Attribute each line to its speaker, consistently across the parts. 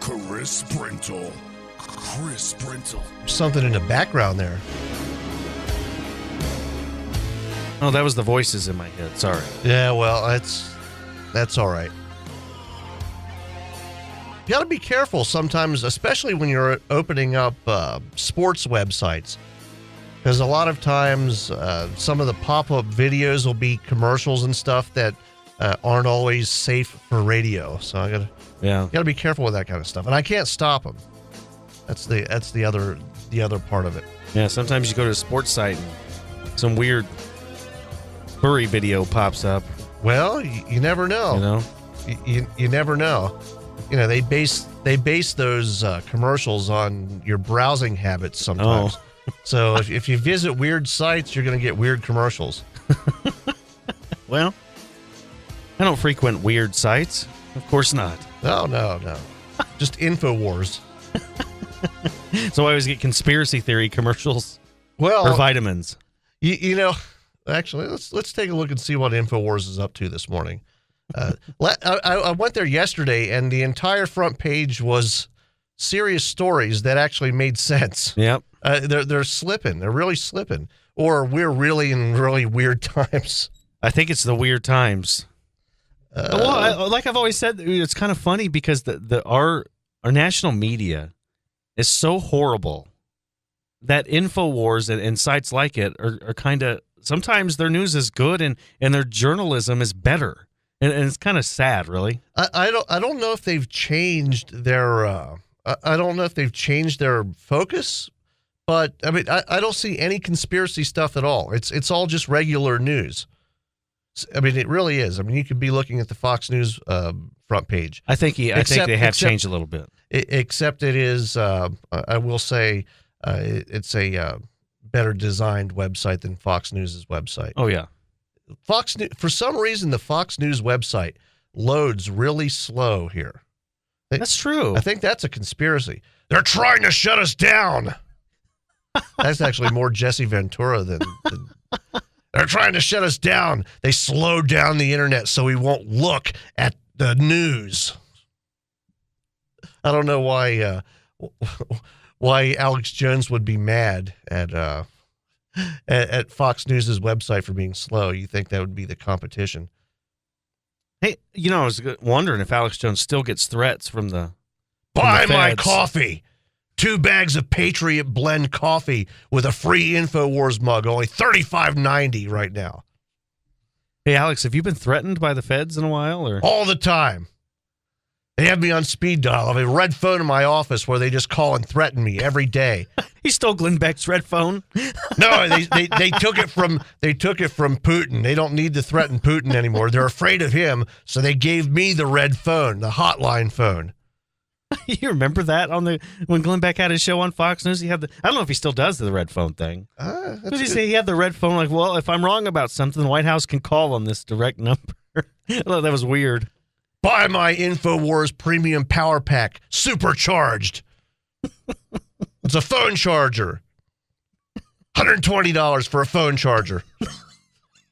Speaker 1: Chris Brintle. Chris Brintle.
Speaker 2: Something in the background there.
Speaker 3: Oh, that was the voices in my head. Sorry.
Speaker 2: Yeah, well, that's all right. You got to be careful sometimes, especially when you're opening up sports websites, because a lot of times some of the pop-up videos will be commercials and stuff that aren't always safe for radio. So I gotta be careful with that kind of stuff, and I can't stop them. That's the other part of it.
Speaker 3: Yeah, sometimes you go to a sports site and some weird furry video pops up.
Speaker 2: Well, you never know. You never know. You know, they base those commercials on your browsing habits sometimes. Oh. So if you visit weird sites, you're going to get weird commercials.
Speaker 3: Well, I don't frequent weird sites. Of course not.
Speaker 2: No. Just Infowars.
Speaker 3: So I always get conspiracy theory commercials.
Speaker 2: Well,
Speaker 3: or vitamins.
Speaker 2: You know, actually, let's take a look and see what Infowars is up to this morning. I went there yesterday, and the entire front page was serious stories that actually made sense.
Speaker 3: Yep.
Speaker 2: They're slipping. They're really slipping. Or we're really in really weird times.
Speaker 3: I think it's the weird times. Like I've always said, it's kind of funny because our national media is so horrible that Infowars and sites like it are kind of, sometimes their news is good and their journalism is better. And it's kind of sad, really.
Speaker 2: I don't know if they've changed their I don't know if they've changed their focus, but I mean I don't see any conspiracy stuff at all. It's all just regular news. I mean, it really is. I mean, you could be looking at the Fox News front page.
Speaker 3: I think they have changed a little bit.
Speaker 2: Except it is, I will say, it's a better designed website than Fox News's website.
Speaker 3: Oh yeah.
Speaker 2: Fox News, for some reason, the Fox News website loads really slow here.
Speaker 3: That's true.
Speaker 2: I think that's a conspiracy. They're trying to shut us down. That's actually more Jesse Ventura than they're trying to shut us down. They slowed down the internet so we won't look at the news. I don't know why Alex Jones would be mad at Fox News's website for being slow. You think that would be the competition?
Speaker 3: Hey, I was wondering if Alex Jones still gets threats from the
Speaker 2: Buy my coffee. 2 bags of Patriot Blend coffee with a free Infowars mug, only $35.90 right now.
Speaker 3: Hey, Alex, have you been threatened by the feds in a while? Or
Speaker 2: all the time. They have me on speed dial. I have a red phone in my office where they just call and threaten me every day.
Speaker 3: He stole Glenn Beck's red phone.
Speaker 2: No, they took it from Putin. They don't need to threaten Putin anymore. They're afraid of him, so they gave me the red phone, the hotline phone.
Speaker 3: You remember that when Glenn Beck had his show on Fox News? He had I don't know if he still does the red phone thing. What did he say? He had the red phone. Like, well, if I'm wrong about something, the White House can call on this direct number. I thought that was weird.
Speaker 2: Buy my Infowars Premium Power Pack, supercharged. It's a phone charger. $120 for a phone charger.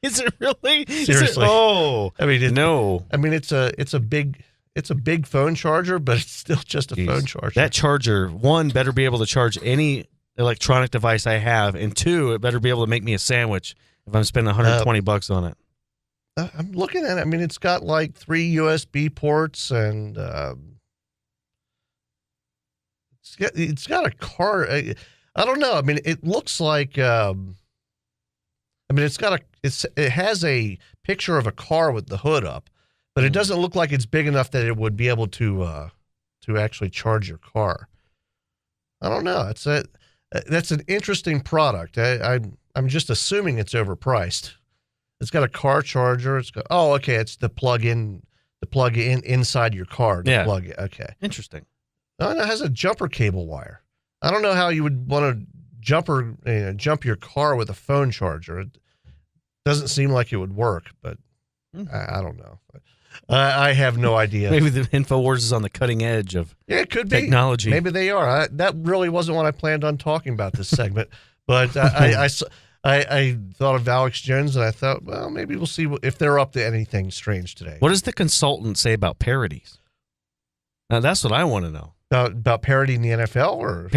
Speaker 3: Is it really?
Speaker 2: Seriously?
Speaker 3: I mean, no.
Speaker 2: I mean, it's a big phone charger, but it's still just a phone charger.
Speaker 3: That charger, one, better be able to charge any electronic device I have, and 2, it better be able to make me a sandwich if I'm spending $120 on it.
Speaker 2: I'm looking at it. I mean, it's got like 3 USB ports, and it's got a car. I don't know. I mean, it looks like. I mean, it has a picture of a car with the hood up, but it doesn't look like it's big enough that it would be able to actually charge your car. I don't know. That's an interesting product. I'm just assuming it's overpriced. It's got a car charger. It's the plug-in inside your car to plug it. Okay.
Speaker 3: Interesting.
Speaker 2: No, it has a jumper cable wire. I don't know how you would want to jump your car with a phone charger. It doesn't seem like it would work, but I don't know. I have no idea.
Speaker 3: Maybe the Infowars is on the cutting edge of
Speaker 2: it could
Speaker 3: be technology.
Speaker 2: Maybe they are. That really wasn't what I planned on talking about this segment, but I thought of Alex Jones, and I thought, well, maybe we'll see if they're up to anything strange today.
Speaker 3: What does the consultant say about parodies? Now, that's what I want to know.
Speaker 2: About parodying the NFL or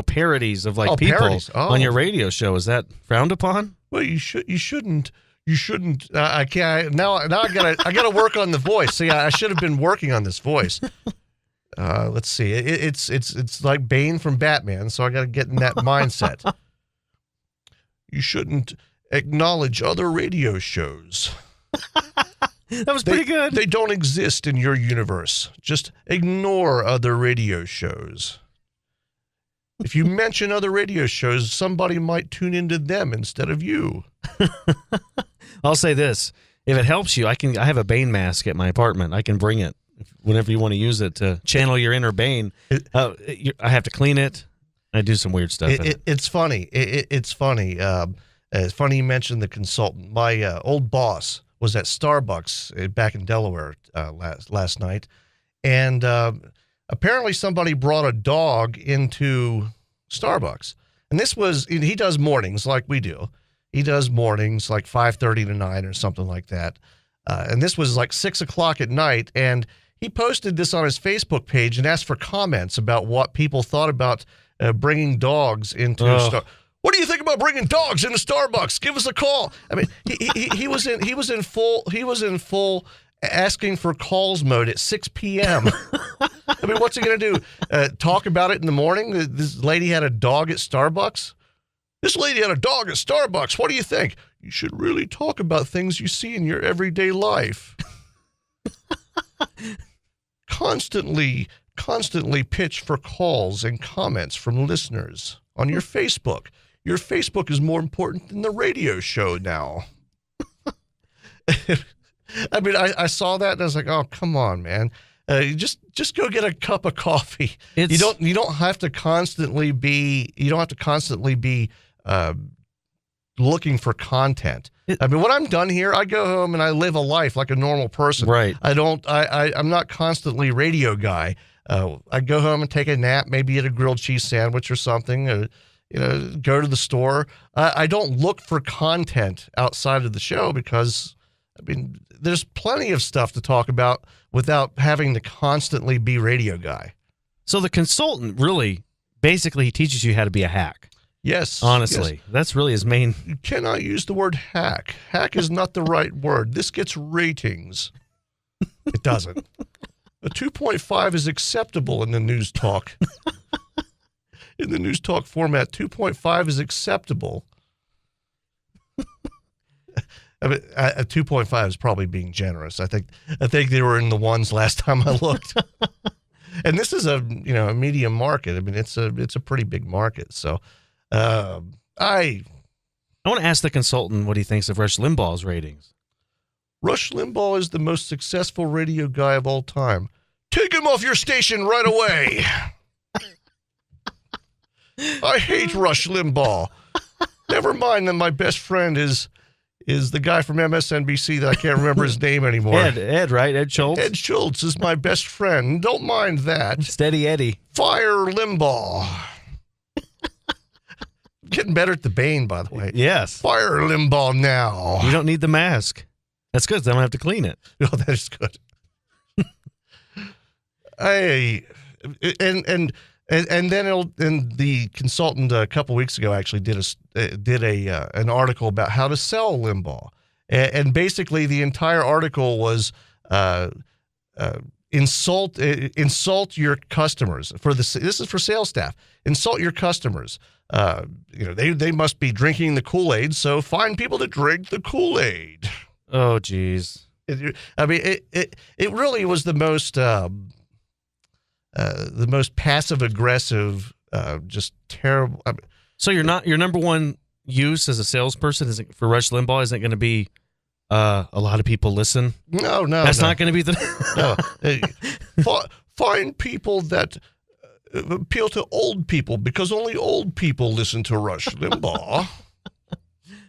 Speaker 3: parodies of like people
Speaker 2: parodies.
Speaker 3: on your radio show. Is that frowned upon?
Speaker 2: Well, you shouldn't. I can't now. I gotta work on the voice. See, I should have been working on this voice. Let's see. It's like Bane from Batman, so I got to get in that mindset. You shouldn't acknowledge other radio shows.
Speaker 3: That was pretty good.
Speaker 2: They don't exist in your universe. Just ignore other radio shows. If you mention other radio shows, somebody might tune into them instead of you.
Speaker 3: I'll say this: if it helps you, I have a Bane mask at my apartment. I can bring it whenever you want to use it to channel your inner Bane. I have to clean it. I do some weird stuff.
Speaker 2: It's funny. It's funny. It's funny you mentioned the consultant. My old boss was at Starbucks back in Delaware last night, and apparently somebody brought a dog into Starbucks. And this was, he does mornings like we do. He does mornings like 5:30 to 9 or something like that. And this was like 6 o'clock at night. And he posted this on his Facebook page and asked for comments about what people thought about bringing dogs into Starbucks. What do you think about bringing dogs into Starbucks? Give us a call. I mean, he was in full asking for calls mode at 6 p.m. I mean, what's he going to do? Talk about it in the morning? This lady had a dog at Starbucks? This lady had a dog at Starbucks. What do you think? You should really talk about things you see in your everyday life. Constantly pitch for calls and comments from listeners on your Facebook. Your Facebook is more important than the radio show now. I mean, I saw that and I was like, oh, come on, man. Just go get a cup of coffee. You don't have to constantly be looking for content. I mean, when I'm done here, I go home and I live a life like a normal person.
Speaker 3: Right.
Speaker 2: I'm not constantly radio guy. I go home and take a nap, maybe eat a grilled cheese sandwich or something. Go to the store. I don't look for content outside of the show because, I mean, there's plenty of stuff to talk about without having to constantly be radio guy.
Speaker 3: So the consultant really, basically, he teaches you how to be a hack.
Speaker 2: Yes.
Speaker 3: Honestly,
Speaker 2: yes.
Speaker 3: That's really his main.
Speaker 2: You cannot use the word hack. Hack is not the right word. This gets ratings. It doesn't. A 2.5 is acceptable in the news talk. In the news talk format, 2.5 is acceptable. I mean, a 2.5 is probably being generous. I think they were in the ones last time I looked. And this is a medium market. I mean, it's a pretty big market. So, I
Speaker 3: want to ask the consultant what he thinks of Rush Limbaugh's ratings.
Speaker 2: Rush Limbaugh is the most successful radio guy of all time. Take him off your station right away. I hate Rush Limbaugh. Never mind that my best friend is the guy from MSNBC that I can't remember his name anymore.
Speaker 3: Ed, right? Ed Schultz?
Speaker 2: Ed Schultz is my best friend. Don't mind that.
Speaker 3: Steady Eddie.
Speaker 2: Fire Limbaugh. Getting better at the Bane, by the way.
Speaker 3: Yes.
Speaker 2: Fire Limbaugh now.
Speaker 3: You don't need the mask. That's good. I don't have to clean it.
Speaker 2: No, that is good. And then the consultant a couple weeks ago actually did an article about how to sell Limbaugh, and basically the entire article was insult your customers. This is for sales staff. Insult your customers. They must be drinking the Kool-Aid, so find people to drink the Kool-Aid.
Speaker 3: Oh, geez.
Speaker 2: I mean, it really was the most passive aggressive, just terrible. I mean,
Speaker 3: so your number one use as a salesperson for Rush Limbaugh isn't going to be a lot of people listen.
Speaker 2: No,
Speaker 3: that's not going to be the.
Speaker 2: No, find people that appeal to old people because only old people listen to Rush Limbaugh.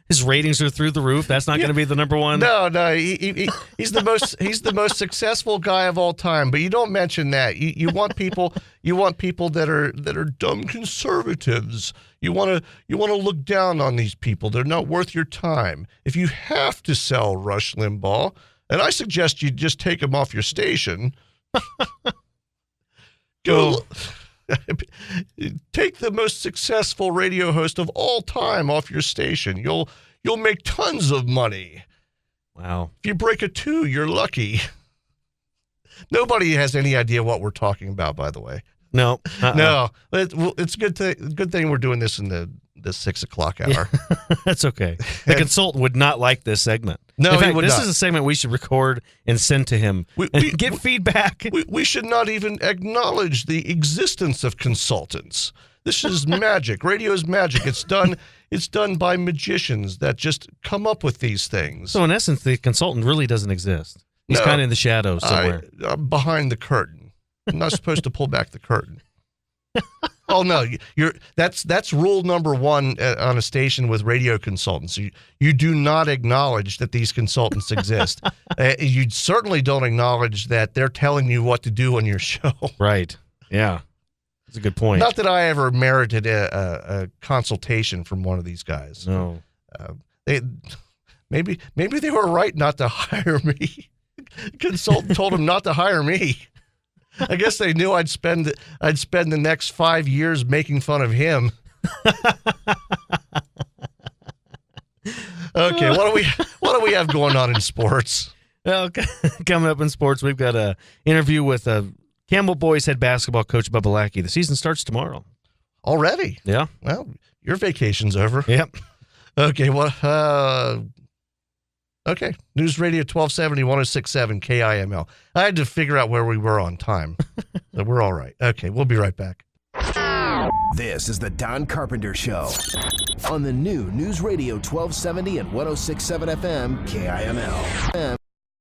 Speaker 3: His ratings are through the roof. That's not going to be the number one.
Speaker 2: No, he's the most successful guy of all time. But you don't mention that. You want people that are dumb conservatives. You want to look down on these people. They're not worth your time. If you have to sell Rush Limbaugh, and I suggest you just take him off your station. Go. Take the most successful radio host of all time off your station. You'll make tons of money.
Speaker 3: Wow.
Speaker 2: If you break a 2, you're lucky. Nobody has any idea what we're talking about, by the way.
Speaker 3: No.
Speaker 2: No. It's good thing we're doing this in the 6 o'clock hour.
Speaker 3: That's okay. The consultant would not like this segment.
Speaker 2: No,
Speaker 3: in fact,
Speaker 2: he would
Speaker 3: this
Speaker 2: not.
Speaker 3: is a segment we should record and send to him and get feedback.
Speaker 2: We should not even acknowledge the existence of consultants. This is magic. Radio is magic. It's done by magicians that just come up with these things.
Speaker 3: So in essence, the consultant really doesn't exist. He's
Speaker 2: No.
Speaker 3: kind of in the shadows somewhere.
Speaker 2: I'm behind the curtain. I'm not supposed to pull back the curtain. Oh no, that's rule number 1 on a station with radio consultants. You do not acknowledge that these consultants exist. You certainly don't acknowledge that they're telling you what to do on your show.
Speaker 3: Right. Yeah. That's a good point.
Speaker 2: Not that I ever merited a consultation from one of these guys.
Speaker 3: No.
Speaker 2: Maybe they were right not to hire me. Consultant told them not to hire me. I guess they knew I'd spend the next 5 years making fun of him. Okay, what do we have going on in sports?
Speaker 3: Well, coming up in sports, we've got a interview with Campbell boys head basketball coach Bubba Lackey. The season starts tomorrow.
Speaker 2: Already?
Speaker 3: Yeah.
Speaker 2: Well, your vacation's over.
Speaker 3: Yep.
Speaker 2: Okay, okay. Newsradio 1270, 106.7 KIML. I had to figure out where we were on time. So we're all right. Okay, we'll be right back.
Speaker 4: This is the Don Carpenter Show on the new News Radio 1270 and 106.7 FM KIML.